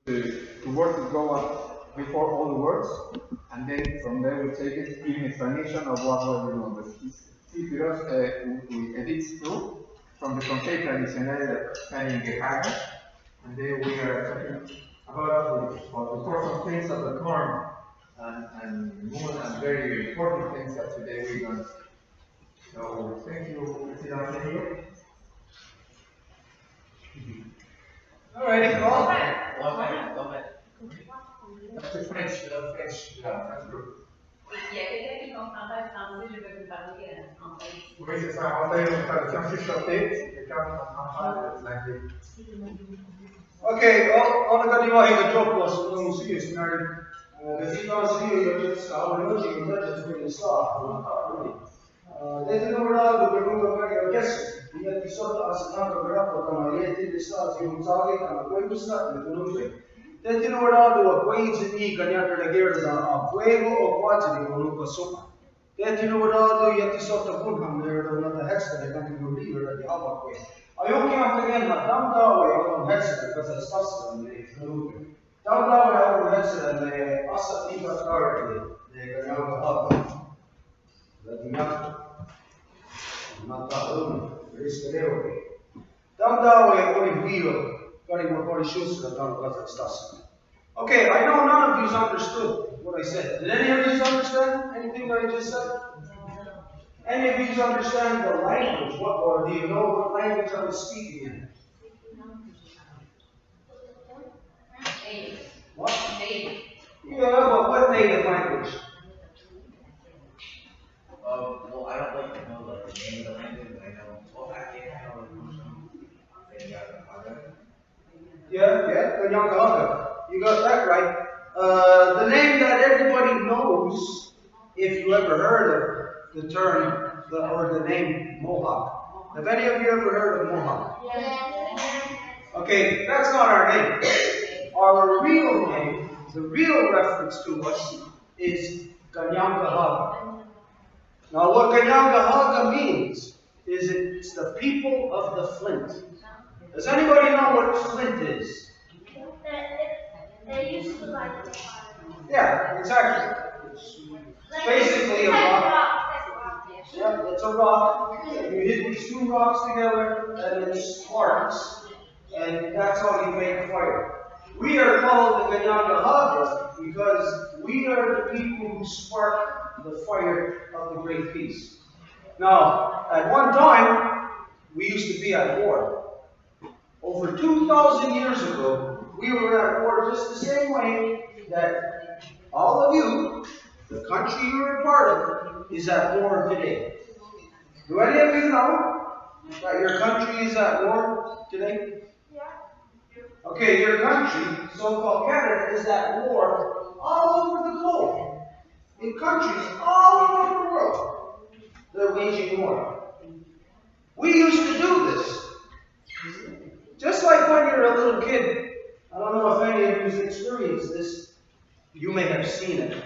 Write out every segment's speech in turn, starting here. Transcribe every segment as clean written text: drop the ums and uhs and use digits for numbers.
to words that go up before all the words, and then from there we take it in explanation of what we're doing. But sí, because we edit through from the Conseil Traditionnel Kanienkehaka, and then we are talking about the important things of the corn and moon and very important things that today we're going to. So thank you, President. All right, well, That's the French group. Il y a quelqu'un qui comprend pas le français, je vais vous parler en fait. Oui, c'est ça. On va faire une traduction chuchotée. Si quelqu'un ne comprend pas l'anglais. okay, well, on a good way to joke was no serious married. The people see you just how looking at just being soft. Deci nu vreau de pe lângă care eu găsesc. Ia ti sotto ascoltando per rapporto ma ia ti sta si un sale che non puoi stare non sei. Deci nu vreau de quei zi che ne per la guerra da fuego o quasi di un sopra. Deci nu vreau de ia ti sotto con ham there da una hexta che kan du leader di ava quei. Io che am tegen ma tamda o un hexta because the stuff in the room. Tamda o un hexta le asa ti pa stare de Kanienkehaka. Okay, I know none of you understood what I said. Did any of you understand anything that I just said? Any of you understand the language? Or do you know what language I was speaking in? What? Yeah, but what native language? Well, I don't like to know like the name of the language, but I know. Well, I can't know Yeah, Kanienkehaka. You got that right. The name that everybody knows, if you ever heard of the term or the name Mohawk. Have any of you ever heard of Mohawk? Yes. Okay, that's not our name. Our real name, the real reference to us, is Kanienkehaka. Now, what Kanienkehaka means is it's the people of the flint. Does anybody know what flint is? They used to like the fire. Yeah, exactly. It's basically a rock. Yeah, it's a rock. You hit these two rocks together and it sparks. And that's how you make fire. We are called the Kanienkehaka because we are the people who spark the fire of the great peace. Now, at one time, we used to be at war. Over 2,000 years ago, we were at war just the same way that all of you, the country you're a part of, is at war today. Do any of you know that your country is at war today? Yeah. Okay, your country, so-called Canada, is at war all over the globe. In countries all over the world, they're waging war. We used to do this. Just like when you're a little kid. I don't know if any of you have experienced this. You may have seen it.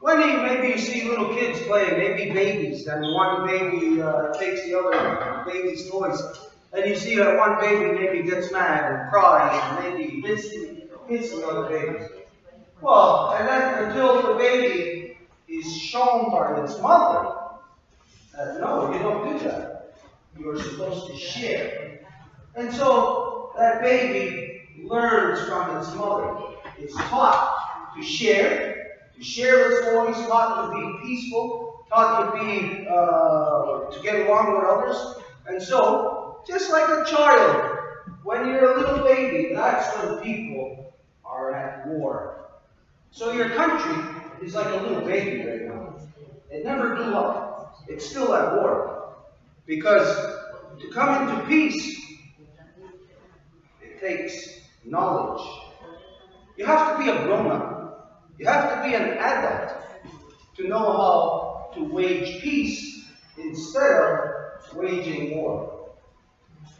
Maybe you see little kids playing, maybe babies, and one baby takes the other baby's toys. And you see that one baby maybe gets mad and cries and maybe hits the other baby. Well, and then until the baby is shown by its mother that no, you don't do that. You're supposed to share. And so that baby learns from its mother. It's taught to share its toys, taught to be peaceful, taught to get along with others. And so, just like a child, when you're a little baby, that's when people are at war. So your country is like a little baby right now. It never grew up. It's still at war. Because to come into peace, it takes knowledge. You have to be a grown-up. You have to be an adult to know how to wage peace instead of waging war.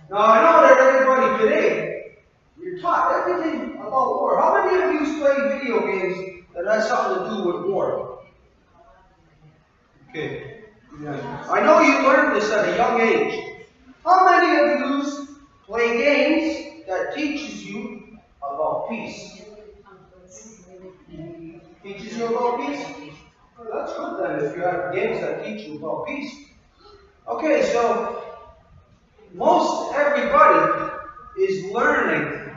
Now, I know that everybody today, you're taught everything about war. How many of you play video games that has something to do with war? Okay. Yeah. I know you learned this at a young age. How many of you play games that teaches you about peace? you about peace? Well, that's good then, if you have games that teach you about peace. Okay, so most everybody is learning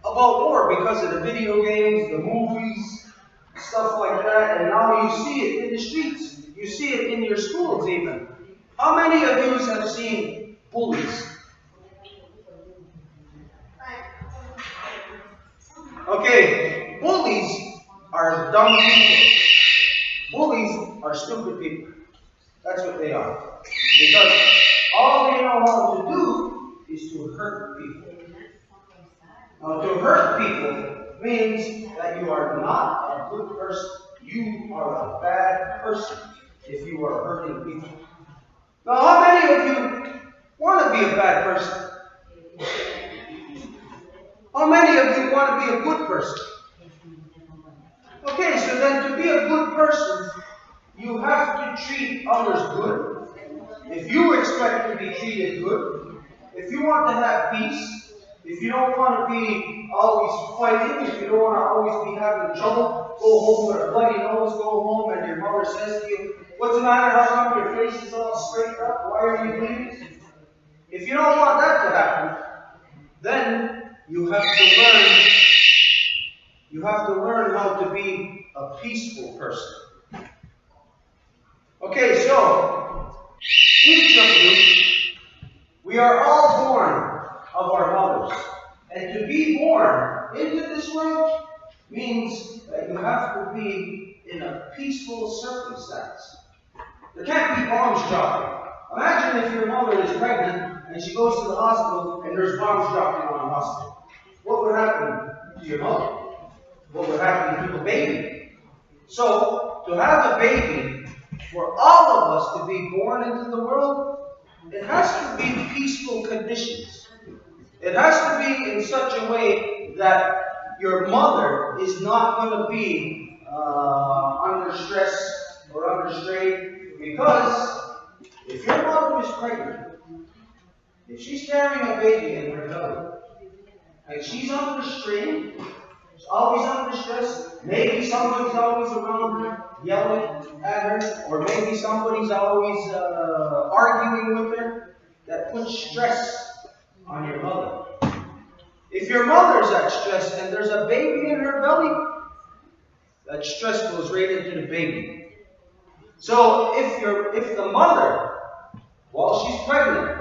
about war because of the video games, the movies, stuff like that, and now you see it in the streets. You see it in your schools even. How many of you have seen bullies? Okay, bullies are dumb people. Bullies are stupid people. That's what they are. Because all they know how to do is to hurt people. Now, to hurt people means that you are not a good person. You are a bad person if you are hurting people. Now, how many of you want to be a bad person? How many of you want to be a good person? Okay, so then to be a good person, you have to treat others good. If you expect to be treated good, if you want to have peace, if you don't want to be always fighting, if you don't want to always be having trouble, go home with a bloody nose, go home and your mother says to you, "What's the matter? How come your face is all straightened up? Why are you bleeding?" If you don't want that to happen, then you have to learn how to be a peaceful person. Okay, so each of you, we are all born of our mothers. And to be born into this world means that you have to be in a peaceful circumstance. There can't be bombs dropping. Imagine if your mother is pregnant and she goes to the hospital and there's bombs dropping on the hospital. What would happen to your mother? What would happen to the baby? So, to have a baby, for all of us to be born into the world, it has to be peaceful conditions. It has to be in such a way that your mother is not going to be under stress or under strain. Because if your mother is pregnant, if she's carrying a baby in her belly, and she's under strain, she's always under stress, maybe somebody's always around her, yelling at her, or maybe somebody's always arguing with her, that puts stress on your mother. If your mother's at stress and there's a baby in her belly, that stress goes right into the baby. So if the mother, while she's pregnant,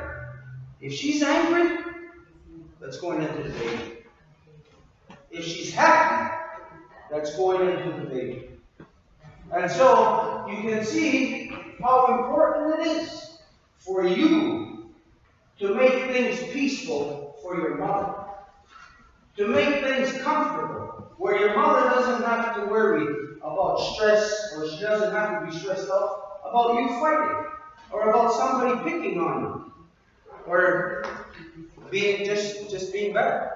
if she's angry, that's going into the baby. If she's happy, that's going into the baby. And so you can see how important it is for you to make things peaceful for your mother. To make things comfortable, where your mother doesn't have to worry about stress, or she doesn't have to be stressed out about you fighting, or about somebody picking on you, or being just being bad.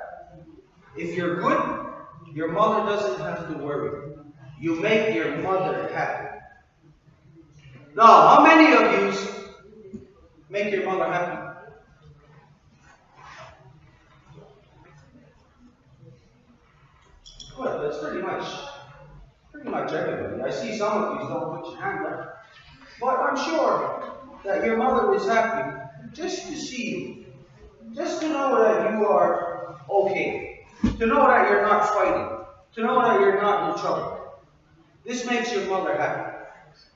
If you're good, your mother doesn't have to worry. You make your mother happy. Now, how many of you make your mother happy? Well, that's pretty much everybody. I see some of you don't put your hand up. But I'm sure that your mother is happy just to see you. Just to know that you are okay. To know that you're not fighting. To know that you're not in trouble. This makes your mother happy.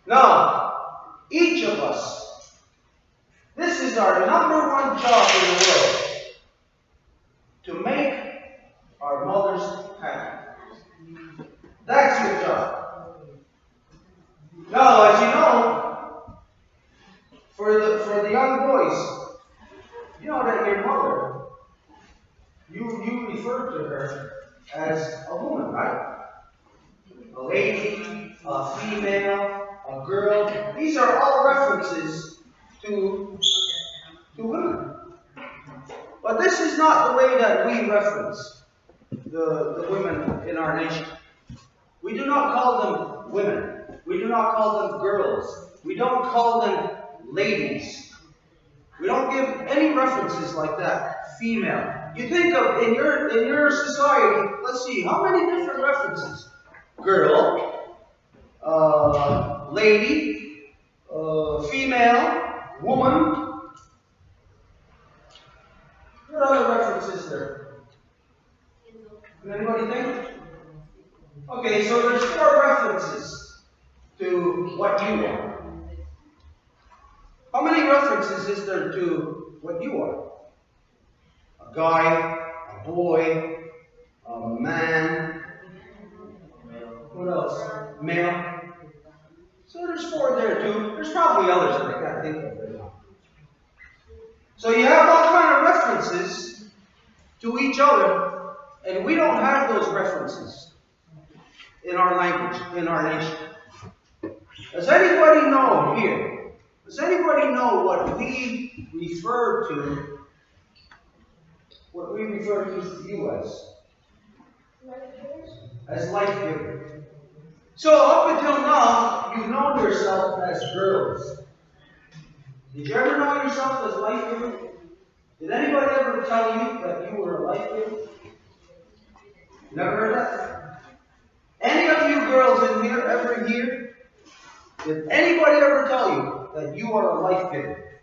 Now, each of us, this is our number one job in the world. To make our mothers happy. That's your job. Now, as you know, for the young boys, you know that your mother, you refer to her as a woman, right? A lady, a female, a girl. These are all references to women. But this is not the way that we reference the women in our nation. We do not call them women. We do not call them girls. We don't call them ladies. We don't give any references like that. Female. You think of in your society, let's see, how many different references? Girl, lady, female, woman. What other references there? Can anybody think? Okay, so there's 4 references to what you are. How many references is there to what you are? A guy, a boy, a man. What else? Male. So there's 4 there too. There's probably others that I can't think of right now. So you have all kind of references to each other, and we don't have those references in our language, in our nation. Does anybody know here? Does anybody know what we refer to? What we refer to you as? As life giver. So up until now, you've known yourself as girls. Did you ever know yourself as life giver? Did anybody ever tell you that you were a life giver? Never heard that? Any of you girls in here ever hear? Did anybody ever tell you that you are a life giver?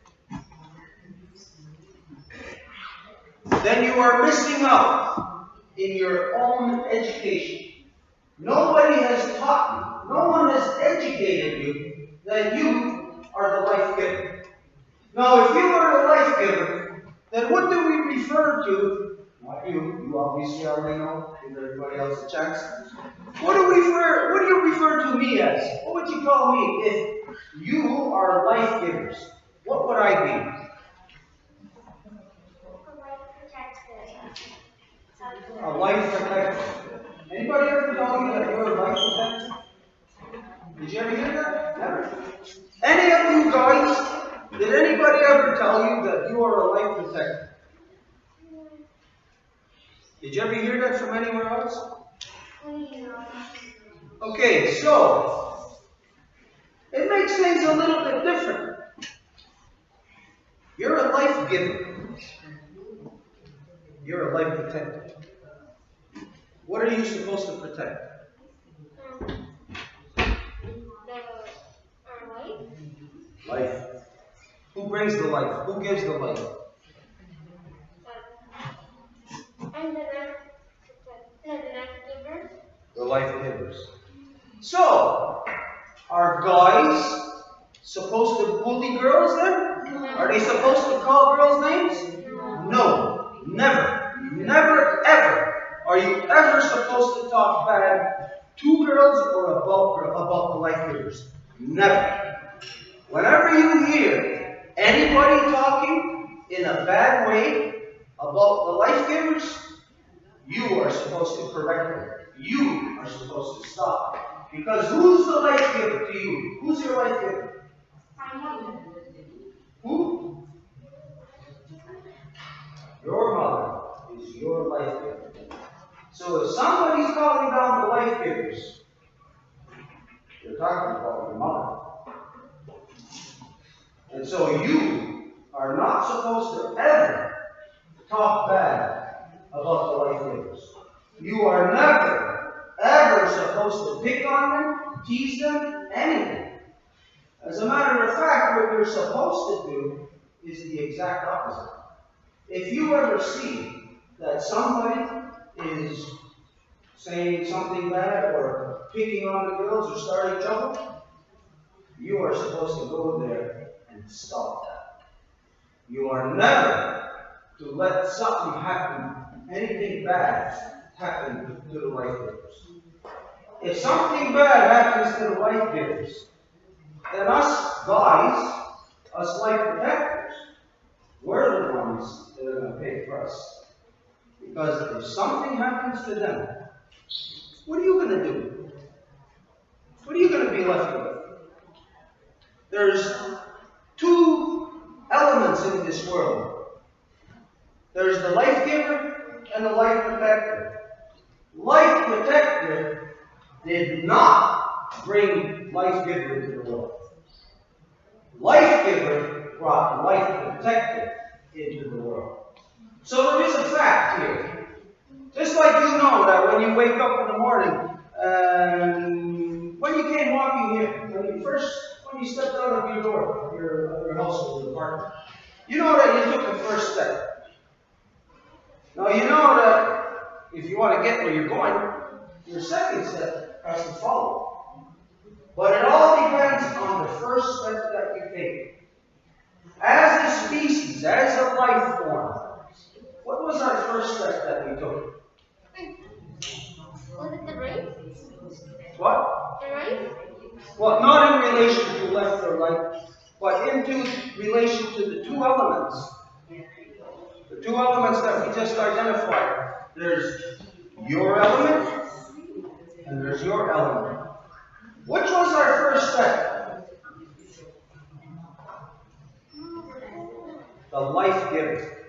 Then you are missing out in your own education. Nobody has taught you, no one has educated you that you are the life giver. Now, if you are the life giver, then what do we refer to? Not you obviously already know, give everybody else a chance. What do you refer to me as? What would you call me if you are life givers? What would I be? A life protector. Anybody ever tell you that you're a life protector? Did you ever hear that? Never. Any of you guys, did anybody ever tell you that you are a life protector? Did you ever hear that from anywhere else? Okay, so it makes things a little bit different. You're a life giver. You're a life protector. What are you supposed to protect? Life. Who brings the life? Who gives the life? The life givers. So, are guys supposed to bully girls then? Are they supposed to call girls names? No. Never. Never ever are you ever supposed to talk bad to girls or about the life givers. Never. Whenever you hear anybody talking in a bad way about the life givers, you are supposed to correct them. You are supposed to stop. Because who's the life giver to you? Who's your life giver? Who? Your mother is your life giver. So if somebody's calling down the life givers, they're talking about your mother. And so you are not supposed to ever talk bad about the life givers. You are never, ever supposed to pick on them, tease them, anything. As a matter of fact, what you're supposed to do is the exact opposite. If you ever see that somebody is saying something bad or picking on the girls or starting trouble, you are supposed to go there and stop that. You are never to let something happen, anything bad happen to the life givers. If something bad happens to the life givers, then us guys, us life protectors, we're the ones that are going to pay the price. Because if something happens to them, what are you going to do? What are you going to be left with? There's 2 elements in this world. There's the life giver and the life protector. Life protector did not bring life giver into the world. Life giver brought life protector into the world. So there is a fact here. Just like you know that when you wake up in the morning, when you came walking when you stepped out of your door, your house or your apartment, you know that you took the first step. Now you know that if you want to get where you're going, your second step has to follow. But it all depends on the first step that you take. As a species, as a life form, what was our first step that we took? Was it the race? What? The race? Well, not in relation to left or right, but into relation to the two elements. The two elements that we just identified. There's your element, and there's your element. Which was our first step? The life giver.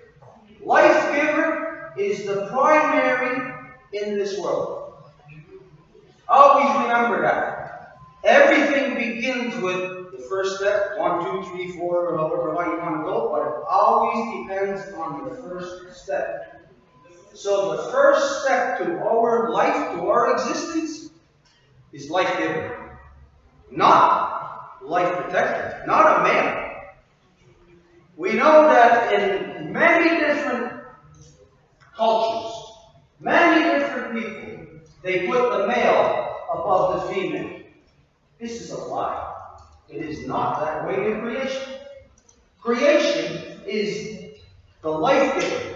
Life giver is the primary in this world. Always remember that. Everything begins with the first step, 1, 2, 3, 4, or however high you want to go, but it always depends on the first step. So the first step to our life, to our existence, is life giver. Not life protector, not a male. We know that in many different cultures, many different people, they put the male above the female. This is a lie. It is not that way in creation. Creation is the life giver.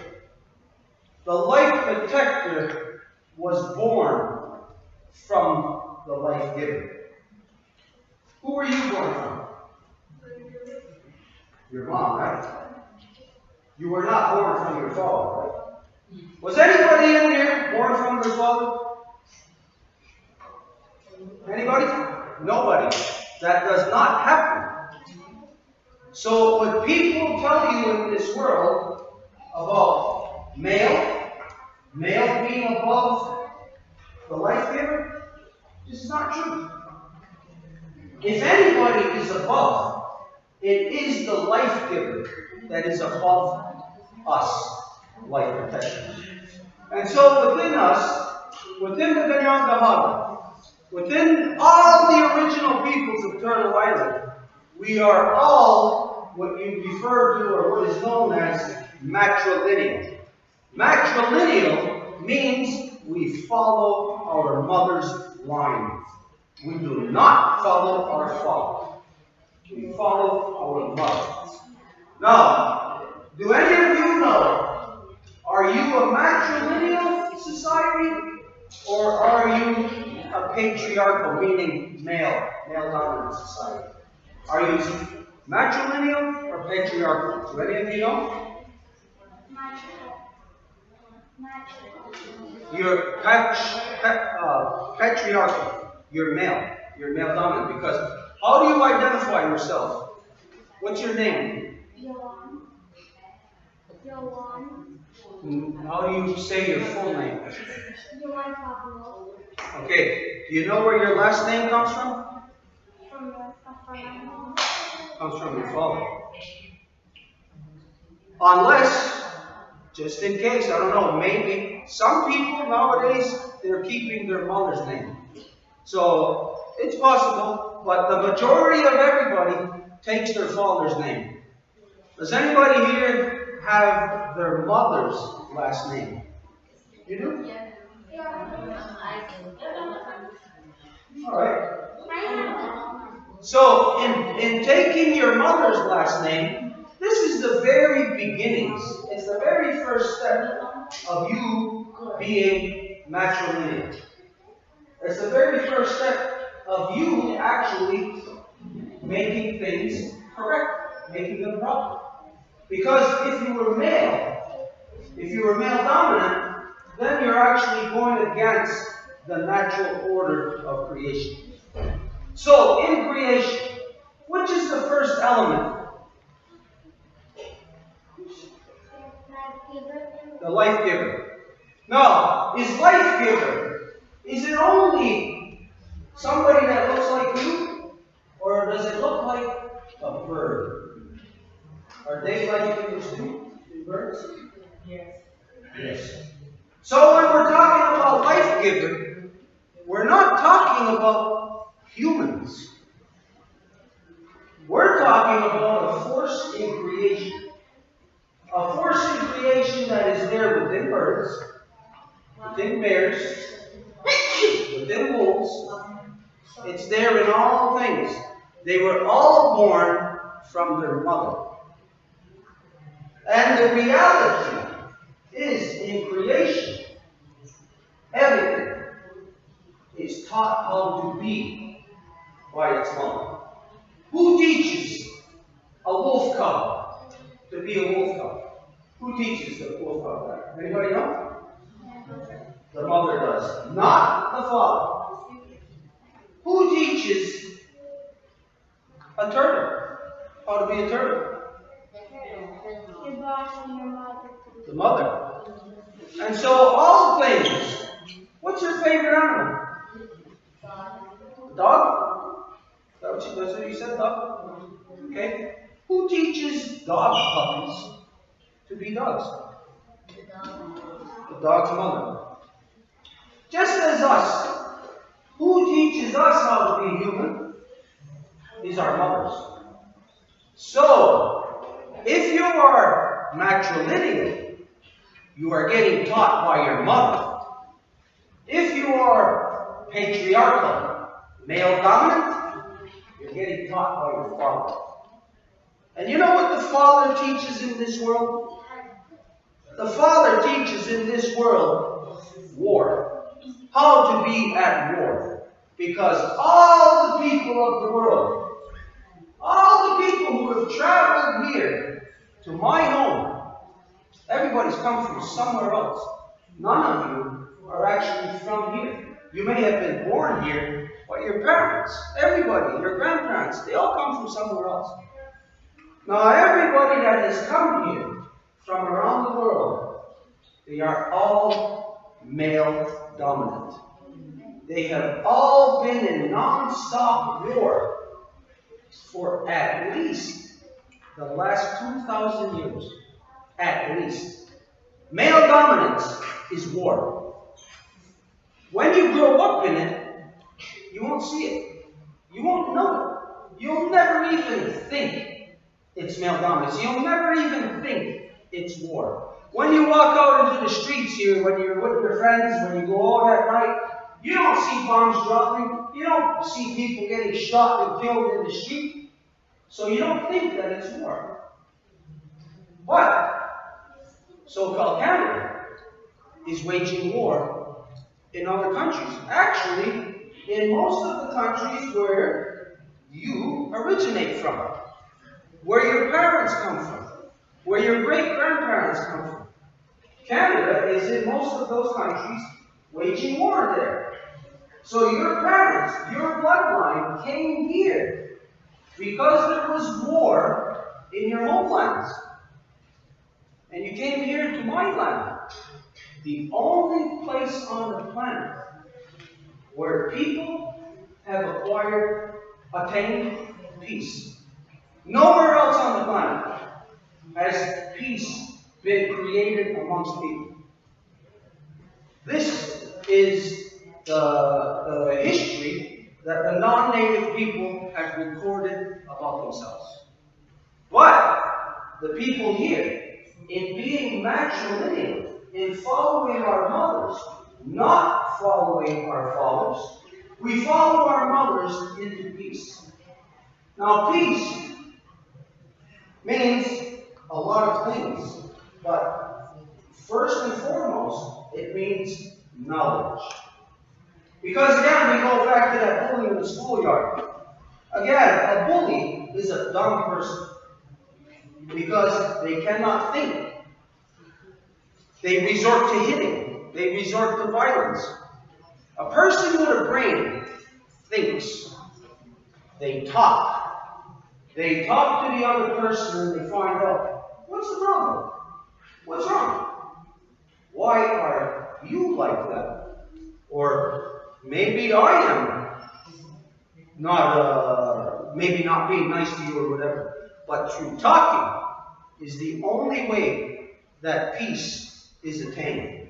The life protector was born from the life giver. Who were you born from? Your mom, right? You were not born from your father, right? Was anybody in here born from their father? Anybody? Nobody. That does not happen. So what people tell you in this world about male being above the life giver, this is not true. If anybody is above, it is the life giver that is above us, life protectors. And so within us, within the Kanienkehaka, within all the original peoples of Turtle Island, we are all what you refer to or what is known as matrilineal. Matrilineal means we follow our mother's line. We do not follow our father. We follow our mother. Now, do any of you know, are you a matrilineal society or are you a patriarchal, meaning male-dominant society? Are you matrilineal or patriarchal? Do any of you know? You're patriarchal. You're male. You're male-dominant because how do you identify yourself? What's your name? How do you say your full name? Okay. Do you know where your last name comes from? Comes from your father. Unless, just in case, I don't know, maybe some people nowadays, they're keeping their mother's name. So, it's possible, but the majority of everybody takes their father's name. Does anybody here have their mother's last name? You do? Alright. So, in taking your mother's last name, this is the very beginnings. It's the very first step of you being matrilineal. It's the very first step of you actually making things correct, making them proper. Because if you were male-dominant, then you're actually going against the natural order of creation. So, in creation, which is the first element? The life giver. Now, is life giver, is it only somebody that looks like you? Or does it look like a bird? Are they life givers too? Birds? Yes. Yes. So when we're talking about life giver, we're not talking about humans. We're talking about a force in creation. A force in creation that is there within birds, within bears, within wolves. It's there in all things. They were all born from their mother. And the reality is, in creation, everything is taught how to be by its mother. Who teaches a wolf cub to be a wolf cub? Who teaches the wolf cub that? Anybody know? The mother does, not the father. Who teaches a turtle how to be a turtle? The mother. And so all things. What's your favorite animal? Dog? That's what you said, dog? Okay. Who teaches dog puppies to be dogs? The dog's mother. Just as us. Who teaches us how to be human? Is our mothers. So, if you are matrilineal, you are getting taught by your mother. If you are patriarchal, male dominant, you're getting taught by your father. And you know what the father teaches in this world? The father teaches in this world war. How to be at war. Because all the people of the world, all the people who have traveled here to my home, everybody's come from somewhere else. None of you are actually from here. You may have been born here, but your parents, everybody, your grandparents, they all come from somewhere else. Now, everybody that has come here from around the world, they are all male dominant. They have all been in non-stop war for at least the last 2,000 years. At least. Male dominance is war. When you grow up in it, you won't see it. You won't know it. You'll never even think it's male dominance. You'll never even think it's war. When you walk out into the streets here, when you're with your friends, when you go out at night, you don't see bombs dropping. You don't see people getting shot and killed in the street. So you don't think that it's war. But so-called Canada is waging war in other countries. Actually, in most of the countries where you originate from, where your parents come from, where your great-grandparents come from. Canada is in most of those countries waging war there. So your parents, your bloodline came here because there was war in your homelands. And you came here to my land, the only place on the planet where people have attained peace. Nowhere else on the planet has peace been created amongst people. This is the history that the non-native people have recorded about themselves. But the people here, in being matrilineal, in following our mothers, not following our fathers, we follow our mothers into peace. Now, peace means a lot of things, but first and foremost, it means knowledge. Because again, we go back to that bully in the schoolyard. Again, a bully is a dumb person because they cannot think. They resort to hitting. They resort to violence. A person with a brain thinks. They talk. They talk to the other person and they find out, what's the problem? What's wrong? Why are you like that? Or maybe I am maybe not being nice to you or whatever. But through talking is the only way that peace is attained.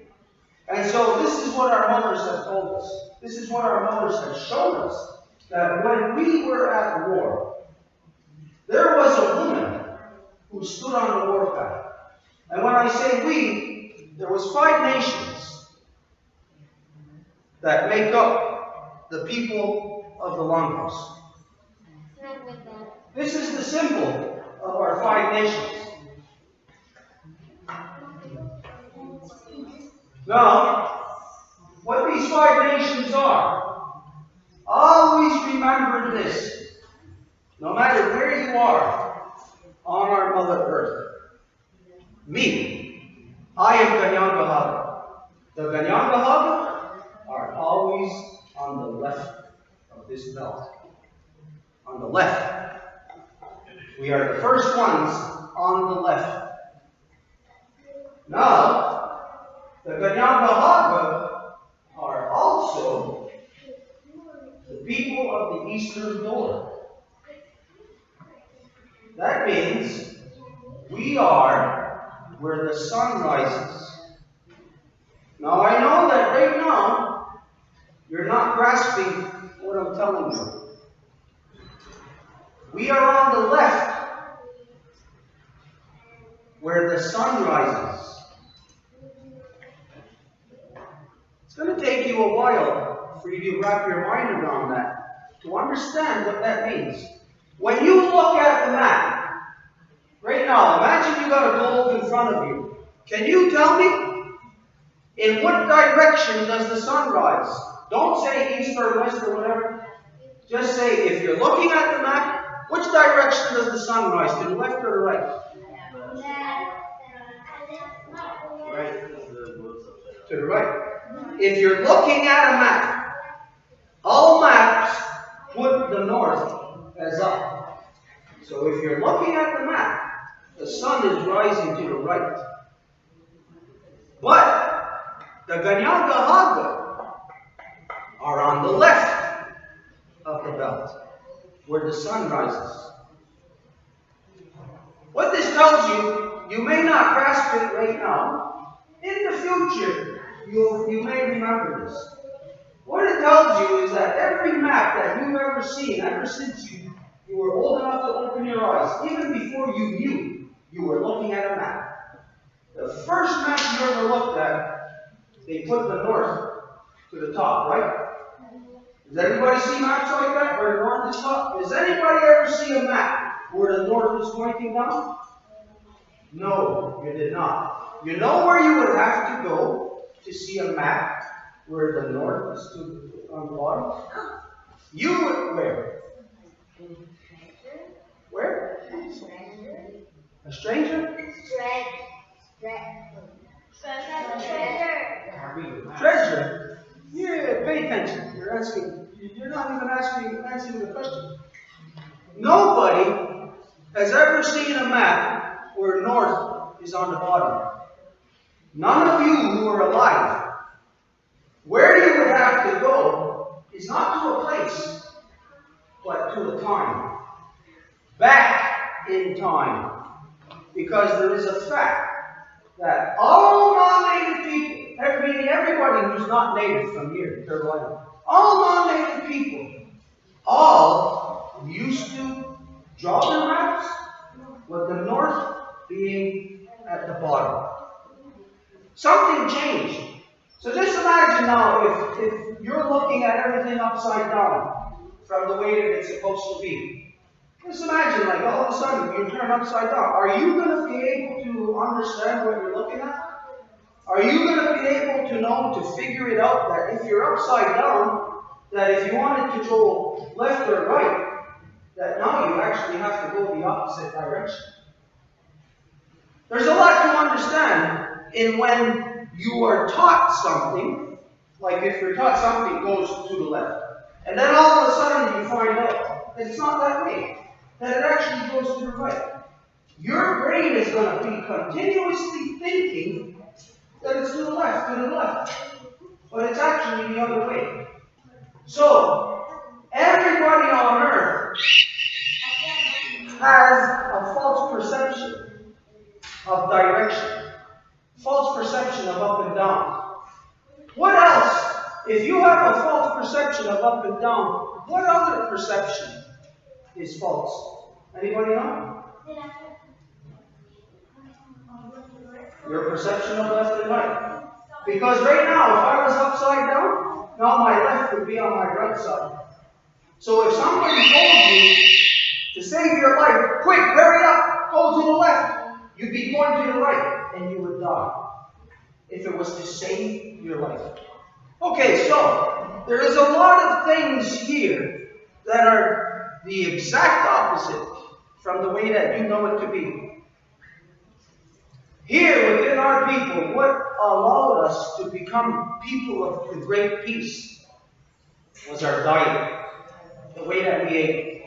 And so this is what our mothers have told us. This is what our mothers have shown us. That when we were at war, there was a woman who stood on the warpath. And when I say we, there was 5 nations that make up the people of the Longhouse. This is the symbol of our 5 nations. Now, what these 5 nations are, always remember this. No matter where you are on our Mother Earth, me, I am Kanienkehaka. The Kanienkehaka are always on the left of this belt. On the left. We are the first ones on the left. Now, the Kanienkehaka are also the people of the eastern door. That means we are where the sun rises. Now I know that right now you're not grasping what I'm telling you. We are on the left where the sun rises. It's going to take you a while for you to wrap your mind around that, to understand what that means. When you look at the map, right now, imagine you got a globe in front of you. Can you tell me, in what direction does the sun rise? Don't say east or west or whatever. Just say, if you're looking at the map, which direction does the sun rise? To the left or the right? Right. To the right. If you're looking at a map, all maps put the north as up. So if you're looking at the map, the sun is rising to the right. But the Kanienkehaka are on the left of the belt, where the sun rises. What this tells you, you may not grasp it right now. In the future, you may remember this. What it tells you is that every map that you've ever seen, ever since you were old enough to open your eyes, even before you knew you were looking at a map. The first map you ever looked at, they put the north to the top, right? Does everybody see maps like that, where the north is top? Does anybody ever see a map where the north is pointing down? No, you did not. You know where you would have to go to see a map where the north is on the bottom? You would, where? Where? A stranger? Treasure. Yeah, pay attention. You're not even answering the question. Nobody has ever seen a map where north is on the bottom. None of you who are alive. Where you would have to go is not to a place, but to a time. Back in time. Because there is a fact that all non-native people, meaning everybody who's not native from here, Carolina, all non-native people, all used to draw their maps with the north being at the bottom. Something changed. So just imagine now if you're looking at everything upside down from the way that it's supposed to be. Just imagine, like, all of a sudden you turn upside down. Are you going to be able to understand what you're looking at? Are you going to be able to know, to figure it out, that if you're upside down, that if you wanted to go left or right, that now you actually have to go the opposite direction? There's a lot to understand in when you are taught something, like if you're taught something goes to the left, and then all of a sudden you find out that it's not that way, that it actually goes to the right. Your brain is going to be continuously thinking that it's to the left, but it's actually the other way. So, everybody on earth has a false perception of direction, false perception of up and down. What else? If you have a false perception of up and down, what other perception is false? Anybody know? Your perception of left and right. Because right now, if I was upside down, now my left would be on my right side. So if somebody told you to save your life, quick, hurry up, go to the left, you'd be going to the right, and you would die. If it was to save your life. Okay, so there is a lot of things here that are the exact opposite from the way that you know it to be. Here within our people, what allowed us to become people of the great peace was our diet, the way that we ate.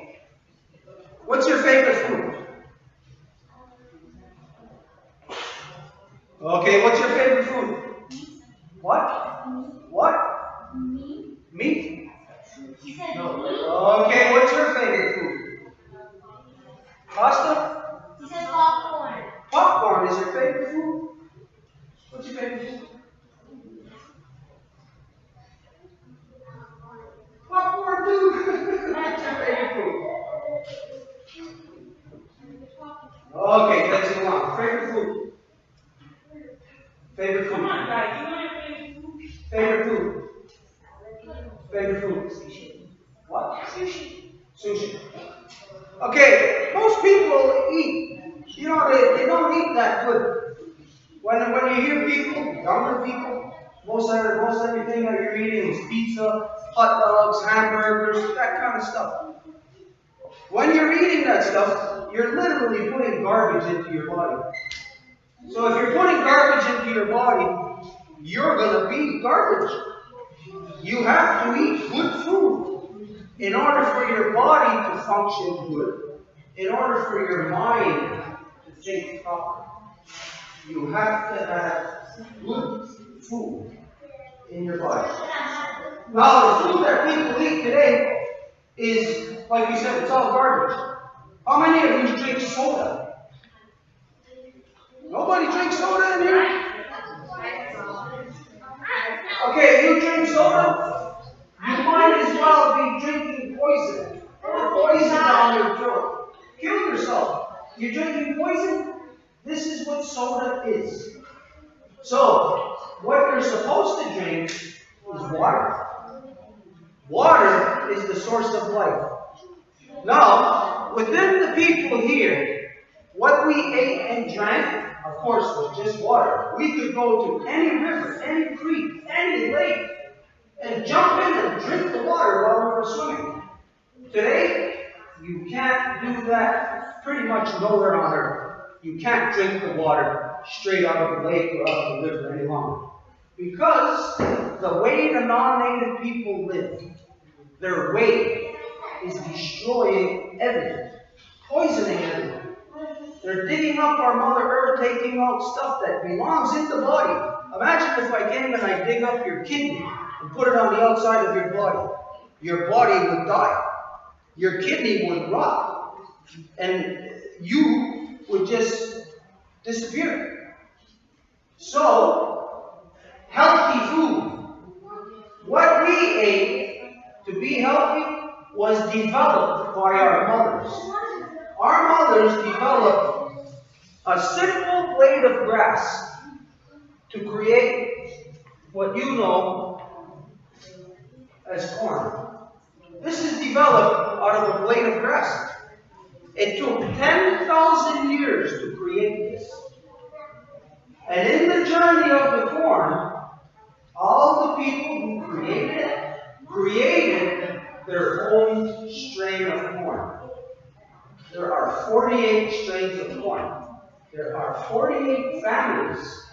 What's your favorite food? Okay, what's your favorite food? What? What? Meat? Okay, what's your favorite food? Pasta? He said popcorn. Popcorn is your favorite food? What's your favorite food? Popcorn too! That's your favorite food. Okay, let's move on. Favorite food? Favorite food? Come on, guys. You know your favorite food? Favorite food? Favorite food? What? Sushi. Okay, most people eat, they don't eat that good. When you hear people, younger people, most everything that you're eating is pizza, hot dogs, hamburgers, that kind of stuff. When you're eating that stuff, you're literally putting garbage into your body. So if you're putting garbage into your body, you're going to be garbage. You have to eat good food in order for your body to function good, in order for your mind to think properly. You have to have good food in your body. Now, the food that people eat today is, like you said, it's all garbage. How many of you drink soda? Nobody drinks soda in here? Okay, you drink soda, you might as well be drinking poison. Poison down your throat. Kill yourself. You're drinking poison? This is what soda is. So, what you're supposed to drink is water. Water is the source of life. Now, within the people here, what we ate and drank, of course, was just water. We could go to any river, any creek, any lake, and jump in and drink the water while we were swimming. Today, you can't do that pretty much nowhere on earth. You can't drink the water straight out of the lake or out of the river any longer. Because the way the non-native people live, their way is destroying everything, poisoning everything. They're digging up our Mother Earth, taking out stuff that belongs in the body. Imagine if I came and I dig up your kidney and put it on the outside of your body. Your body would die. Your kidney would rot. And you would just disappear. So, healthy food. What we ate to be healthy was developed by our mothers. Our mothers developed a simple blade of grass to create what you know as corn. This is developed out of a blade of grass. It took 10,000 years to create this. And in the journey of the corn, all the people who created their own strain of corn. There are 48 strains of corn. There are 48 families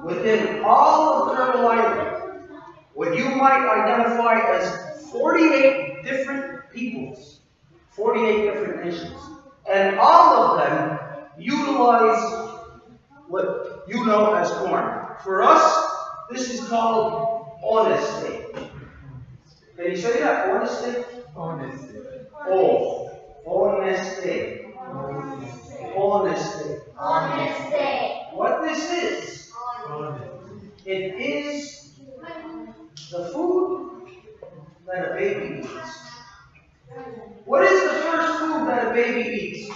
within all of Turtle Island, what you might identify as 48 different peoples, 48 different nations. And all of them utilize what you know as corn. For us, this is called honesty. Can you say that? Honesty? Honesty. Oh, honesty. Honesty. Honesty. What this is, it is the food that a baby eats. What is the first food that a baby eats?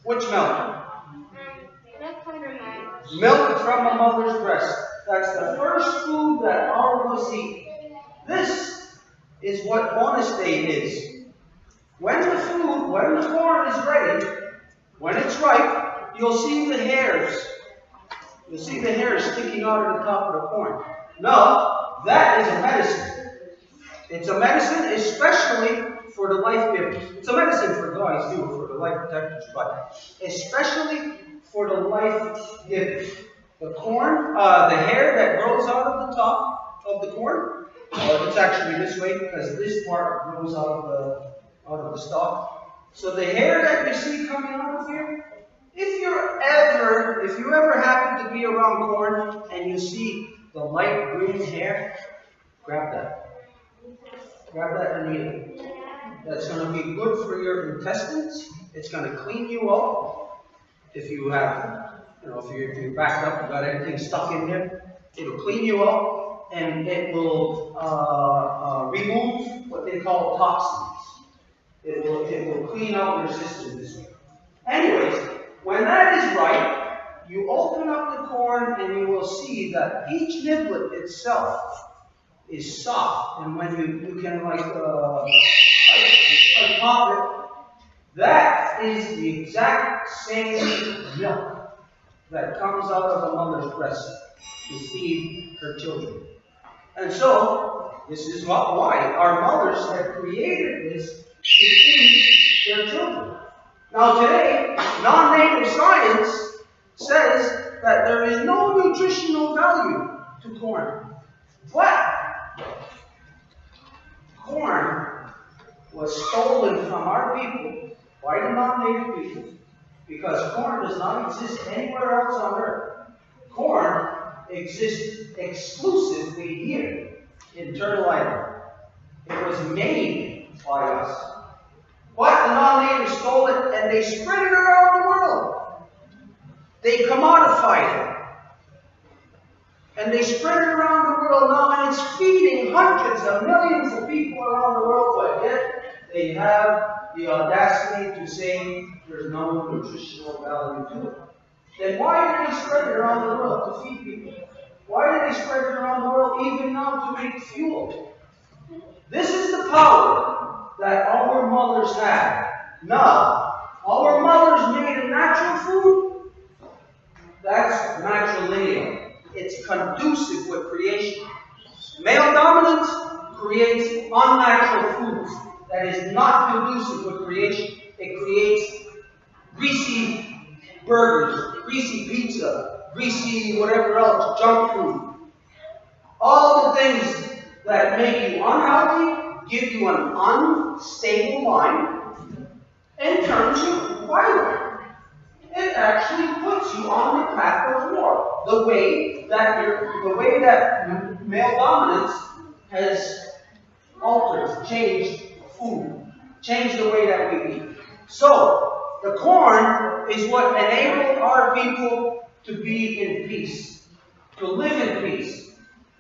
Which milk? Milk from a mother's breast. That's the first food that all of us eat. This is what bonus day is. When the corn is ready, when it's ripe, you'll see the hairs. You'll see the hairs sticking out of the top of the corn. No, that is a medicine. It's a medicine especially for the life givers. It's a medicine for guys too, for the life protectors, but especially for the life givers. The corn, the hair that grows out of the top of the corn, it's actually this way because this part grows out of the stalk. So the hair that you see coming out of here, if you ever happen to be around corn and you see the light green hair, grab that. Grab that and eat it. That's going to be good for your intestines. It's going to clean you up. If you have, if you're backed up, you got anything stuck in there, it'll clean you up and it will remove what they call toxins. It will clean out your system this way. Anyways, when that is ripe, you open up the corn and you will see that each niblet itself is soft, and when you can like pop it, that is the exact same milk that comes out of a mother's breast to feed her children. And so, this is why our mothers have created this to feed their children. Now today, non-native science says that there is no nutritional value to corn. But corn was stolen from our people by the non-native people because corn does not exist anywhere else on earth. Corn exists exclusively here in Turtle Island. It was made by us. But the non-natives stole it and they spread it around the world. They commodified it. And they spread it around the world now, and it's feeding hundreds of millions of people around the world, but yet they have the audacity to say there's no nutritional value to it. Then why do they spread it around the world to feed people? Why do they spread it around the world even now to make fuel? This is the power that our mothers had. Now, our mothers made a natural food. That's matrilineal. It's conducive with creation. Male dominance creates unnatural foods that is not conducive with creation. It creates greasy burgers, greasy pizza, greasy whatever else, junk food. All the things that make you unhealthy, give you an unstable mind, and turns you violent. It actually puts you on the path of war. The way that male dominance has altered, changed food, changed the way that we eat. So the corn is what enabled our people to be in peace, to live in peace.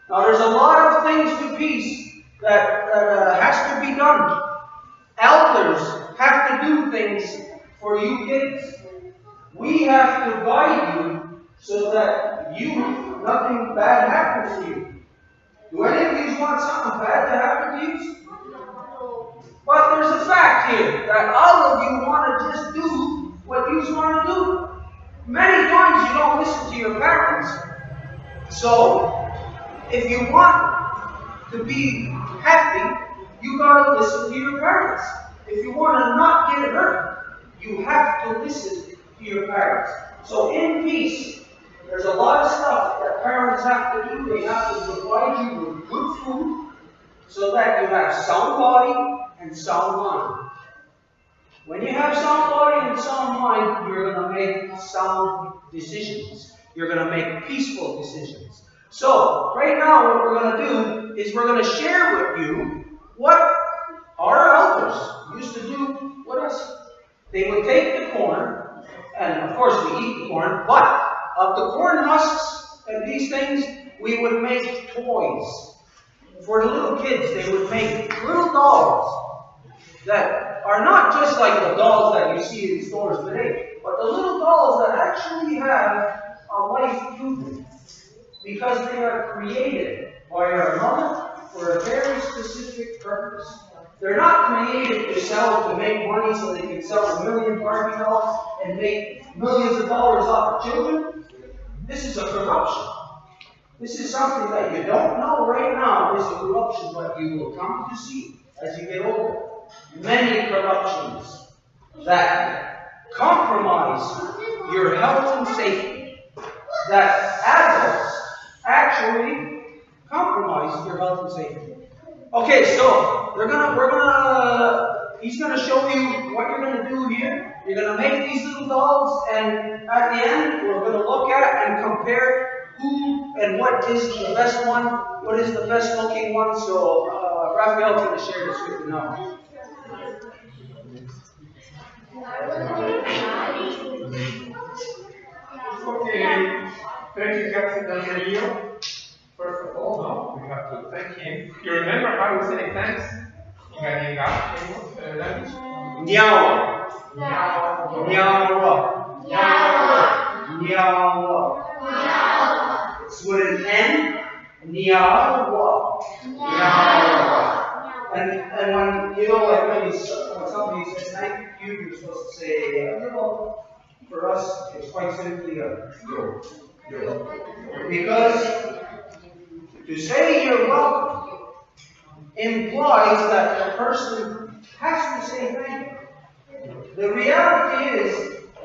Now there's a lot of things to peace that has to be done. Elders have to do things for you kids. We have to guide you so that nothing bad happens to you. Do any of you want something bad to happen to you? But there's a fact here that all of you want to just do what you want to do. Many times you don't listen to your parents. So, if you want to be happy, you got to listen to your parents. If you want to not get hurt, you have to listen to your parents. So in peace, there's a lot of stuff that parents have to do. They have to provide you with good food so that you have sound body and sound mind. When you have sound body and sound mind, you're going to make sound decisions. You're going to make peaceful decisions. So, right now what we're going to do is we're going to share with you what our elders used to do with us. They would take the corn, and of course we eat the corn, but of the corn husks and these things, we would make toys. For the little kids, they would make little dolls. that are not just like the dolls that you see in stores today, but the little dolls that actually have a life to them. Because they are created by our mother for a very specific purpose. They're not created to sell, to make money so they can sell 1,000,000 Barbie dolls and make millions of dollars off of children. This is a corruption. This is something that you don't know right now is a corruption, but you will come to see as you get older. Many corruptions that compromise your health and safety. That adults actually compromise your health and safety. Okay, so he's gonna show you what you're gonna do here. You're gonna make these little dolls, and at the end, we're gonna look at and compare who and what is the best one, what is the best looking one. So Raphael's gonna share this with you now. Okay, thank you, Captain Daniel. First of all, no, we have to thank him. You remember how we say thanks in Kanienkehaka language? Nyawa. Nyawa. Nyawa. It's with an N. Nyawa. And when you know, like when somebody says thank you, you're supposed to say, for us, it's quite simply a yo. Because to say you're welcome implies that the person has to say thank you. The reality is,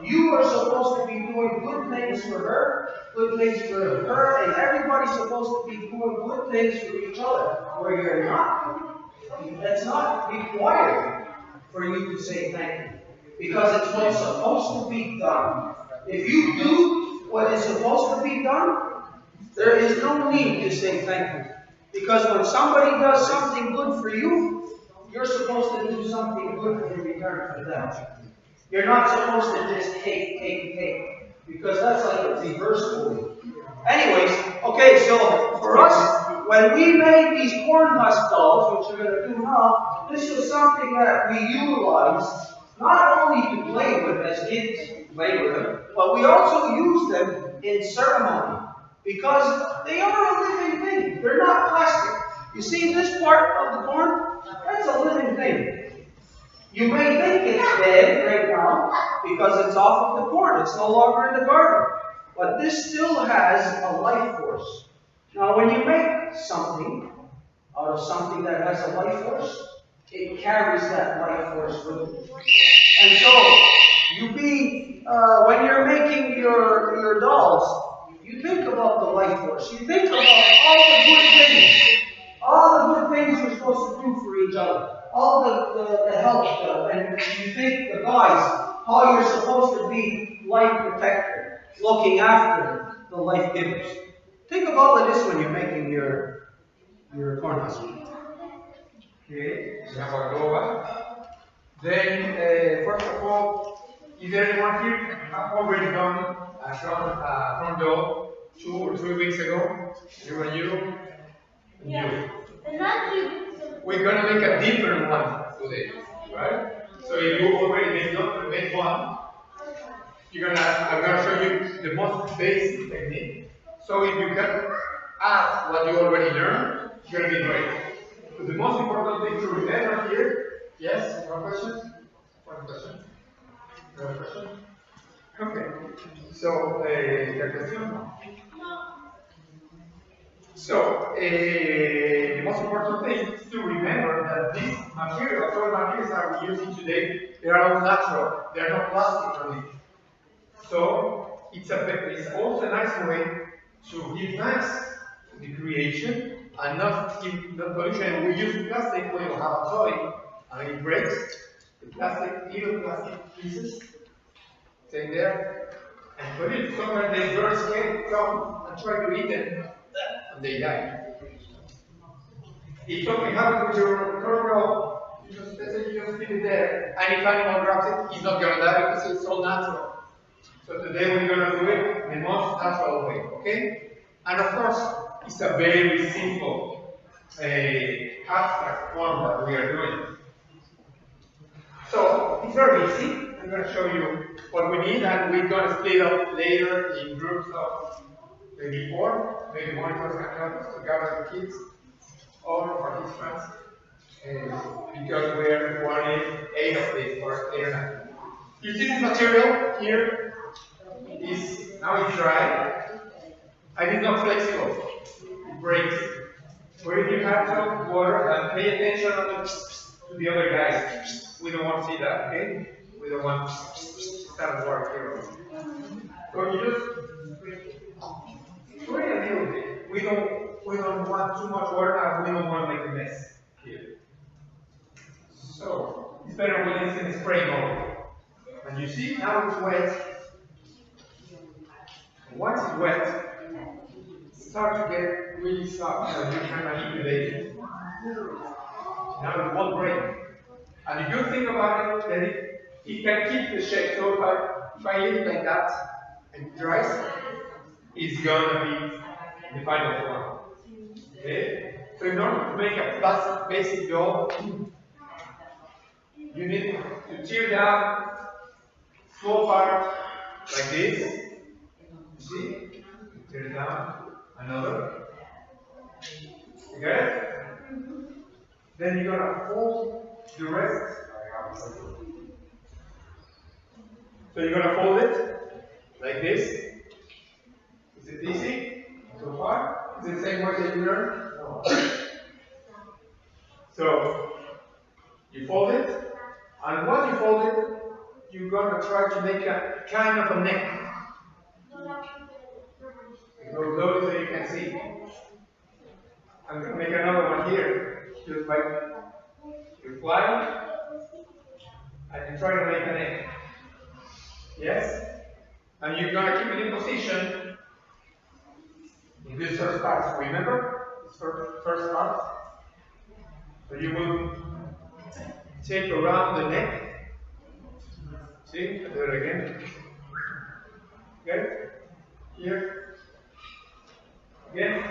you are supposed to be doing good things for her, and everybody's supposed to be doing good things for each other. Where you're not, that's not required for you to say thank you. Because it's what's supposed to be done. If you do what is supposed to be done, there is no need to say thank you. Because when somebody does something good for you, you're supposed to do something good in return for them. You're not supposed to just take. Because that's like a reverse bully. Anyways, okay, so for us, when we made these corn husk dolls, which we're going to do now, this was something that we utilized not only to play with as kids play with them, but we also use them in ceremony. Because they are a living thing. They're not plastic. You see this part of the corn? That's a living thing. You may think it's dead right now because it's off of the corn. It's no longer in the garden. But this still has a life force. Now when you make something out of something that has a life force, it carries that life force with it. And so, when you're making your dolls, you think about the life force. You think about all the good things you're supposed to do for each other, all the help, and you think the guys, how you're supposed to be life protector, looking after the life givers. Think about this when you're making your corn husk. Okay, we have our Goa. Then, first of all, is there anyone here have already done a front door 2 or 3 weeks ago? You and you? Yeah. And not you. We're going to make a different one today, right? So if you already made one, I'm going to show you the most basic technique. So if you can add what you already learned, it's going to be great. But the most important thing to remember here, yes, one question? One question? One question? Okay. So, the question? So, the most important thing is to remember that these materials, all materials that we're using today, they are all natural. They are not plastic on it. So, it's also a nice way to give thanks to the creation and not pollution. We use plastic when you have a toy and it breaks. The little plastic pieces, stay there and pollute. Sometimes the birds can come and try to eat them and they die. If something happens with your cornrow, you just leave it there, and if anyone grabs it, he's not gonna die because it's all natural. So today we're gonna do it the most natural way, okay? And of course, it's a very simple abstract form that we are doing. So it's very easy. I'm going to show you what we need, and we're going to split up later in groups of maybe 4. Maybe one person can help us to gather the kids or participants, because we're wanting 8 of these or 8 or 9. You see this material here is now it's dry and it's not flexible. It breaks. But if you have some water, and pay attention to the other guys. We don't want to see that, okay? We don't want that work here. So you just spray a little bit. We don't want too much water, and we don't want to make a mess here. So it's better when it's in spray mode. And you see now it's wet. Once it's wet, it starts to get really soft, so you can manipulate it. Now it won't break. And the good thing about it, that it can keep the shape. So if I leave it like that and it dries, it's gonna be the final form. Okay? So in order to make a plastic basic doll, you need to tear down small part like this. You see? Tear it down. Another. You got it? Then you're gonna fold the rest. So you're gonna fold it like this. Is it easy so far? Is it the same way that you learned? No. So you fold it, and once you fold it, you're gonna try to make a kind of a neck. Go slowly so you can see. I'm gonna make another one here, just like you fly, and you try to make a neck. Yes? And you're gonna keep it in position in this first part. Remember? This first part. So you will take around the neck. See? I'll do it again. Good? Here. Again.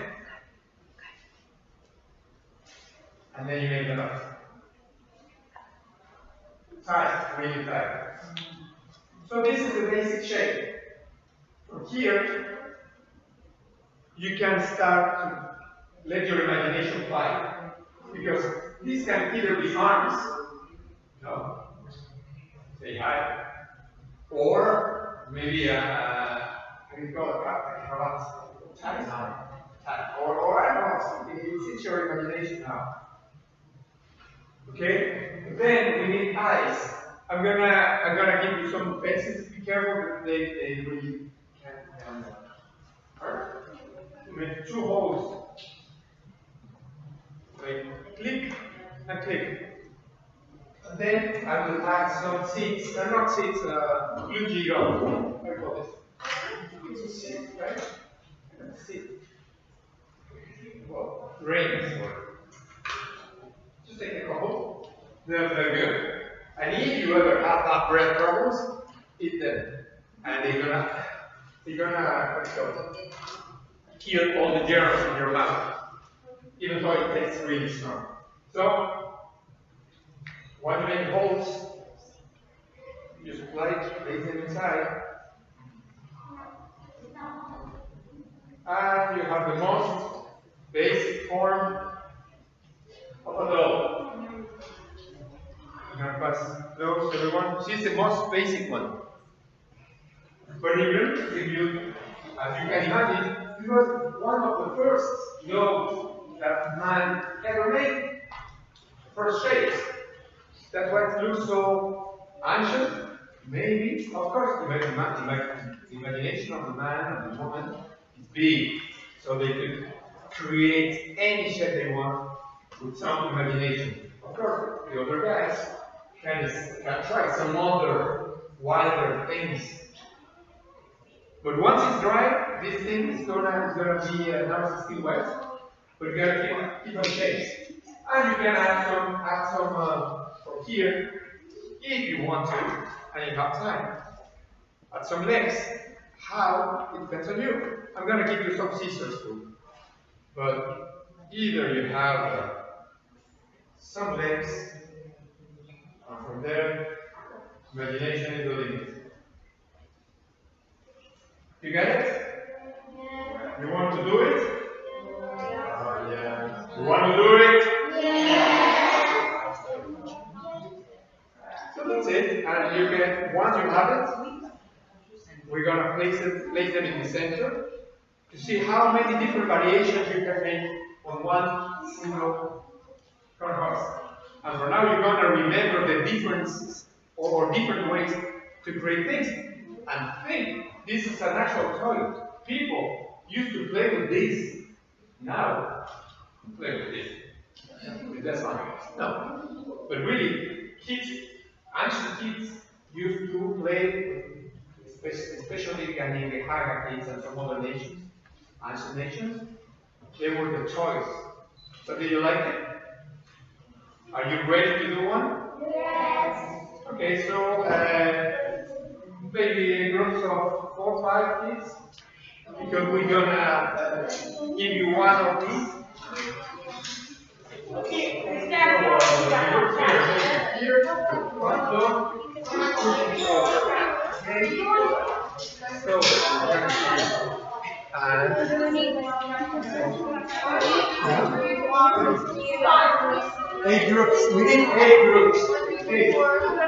And then you make the knot. Tight, really tight. So this is the basic shape. From here, you can start to let your imagination fly. Because this can either be arms, no, say hi, or maybe how do you call it, or I don't know, it's your imagination now. Okay? Then we need eyes. I'm gonna give you some pencils. Be careful because they really can hurt. Make 2 holes. Like click and click. And then I will add some seeds. They're not seeds, glue gum. What do you call this? It's a seed, right? Seed. Well, grains. Just take a couple. They're good. And if you ever have that bread problems, eat them. And they're gonna kill all the germs in your mouth. Even though it tastes really strong. So, when you make holes, you just place them inside. And you have the most basic form of a doll. I'm going to pass those to everyone. This is the most basic one. But even if you, as you can imagine, this was one of the first dolls that man ever made. First shapes. That's why it looks so ancient. Maybe, of course, the imagination of the man and the woman is big. So they could create any shape they want with some imagination. Of course, the other guys can try some other wilder things. But once it's dry, this thing is gonna be now it's still wet, but you gotta keep on shapes. And you can add some from here if you want to, and you have time. Add some legs. How? It depends on you. I'm gonna give you some scissors too. But either you have some legs, And from there, imagination is the limit. You get it? You want to do it? Yeah. You want to do it? So that's it. And you can, once you have it, we're gonna place them in the center to see how many different variations you can make on one single cornhusk. And for now, you're gonna remember the differences or different ways to create things. And think, this is an actual toy. People used to play with this. Now, play with this. That's fine. No. But really, kids, ancient kids used to play, especially Kanienkehaka Teachings and some other nations, ancient nations, they were the toys. So did you like it? Are you ready to do one? Yes. Okay, so maybe groups of 4 or 5 kids, because we're gonna give you one of these. Here, 1, 2, 3, 4. So, and 8 groups. We need 8 groups. 8.